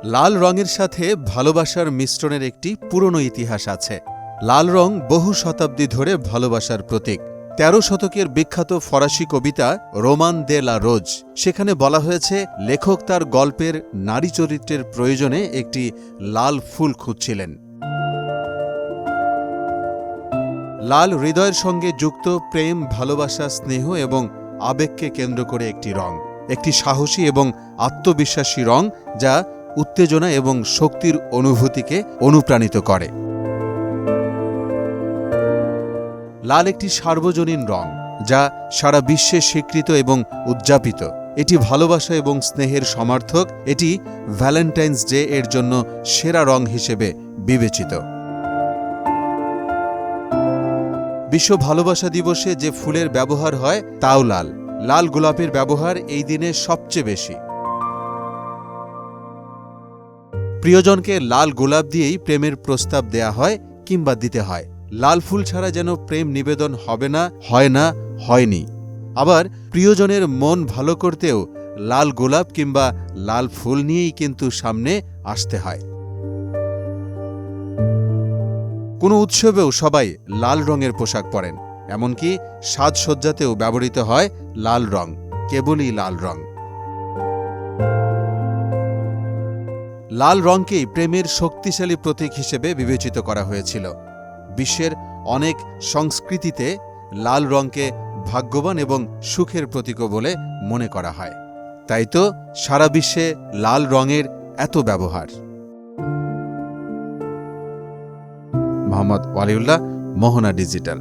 লাল রঙের সাথে ভালোবাসার মিশ্রণের একটি পুরনো ইতিহাস আছে। লাল রং বহু শতাব্দী ধরে ভালোবাসার প্রতীক। ১৩ শতকের বিখ্যাত ফরাসি কবিতা রোমান দে লা রোজ, সেখানে বলা হয়েছে লেখক তার গল্পের নারী চরিত্রের প্রয়োজনে একটি লাল ফুল খুঁজছিলেন। লাল হৃদয়ের সঙ্গে যুক্ত প্রেম, ভালোবাসা, স্নেহ এবং আবেগকে কেন্দ্র করে একটি রং, একটি সাহসী এবং আত্মবিশ্বাসী রং যা উত্তেজনা এবং শক্তির অনুভূতিকে অনুপ্রাণিত করে। লাল একটি সার্বজনীন রং যা সারা বিশ্বে স্বীকৃত এবং উদযাপিত। এটি ভালোবাসা এবং স্নেহের সমার্থক। এটি ভ্যালেন্টাইন্স ডে এর জন্য সেরা রং হিসেবে বিবেচিত। বিশ্ব ভালোবাসা দিবসে যে ফুলের ব্যবহার হয় তাও লাল। লাল গোলাপের ব্যবহার এই দিনে সবচেয়ে বেশি। প্রিয়জনকে লাল গোলাপ দিয়েই প্রেমের প্রস্তাব দেয়া হয় কিংবা দিতে হয়। লাল ফুল ছাড়া যেন প্রেম নিবেদন হবে না, হয় না, হয়নি। আবার প্রিয়জনের মন ভালো করতেও লাল গোলাপ কিংবা লাল ফুল নিয়েই কিন্তু সামনে আসতে হয়। কোনো উৎসবেও সবাই লাল রঙের পোশাক পরেন, এমনকি সাজসজ্জাতেও ব্যবহৃত হয় লাল রং, কেবলই লাল রং। লাল রঙকেই প্রেমের শক্তিশালী প্রতীক হিসেবে বিবেচিত করা হয়েছিল। বিশ্বের অনেক সংস্কৃতিতে লাল রঙকে ভাগ্যবান এবং সুখের প্রতীকও বলে মনে করা হয়। তাই তো সারা বিশ্বে লাল রঙের এত ব্যবহার। মোহাম্মদ ওয়ালিউল্লাহ, মোহনা ডিজিটাল।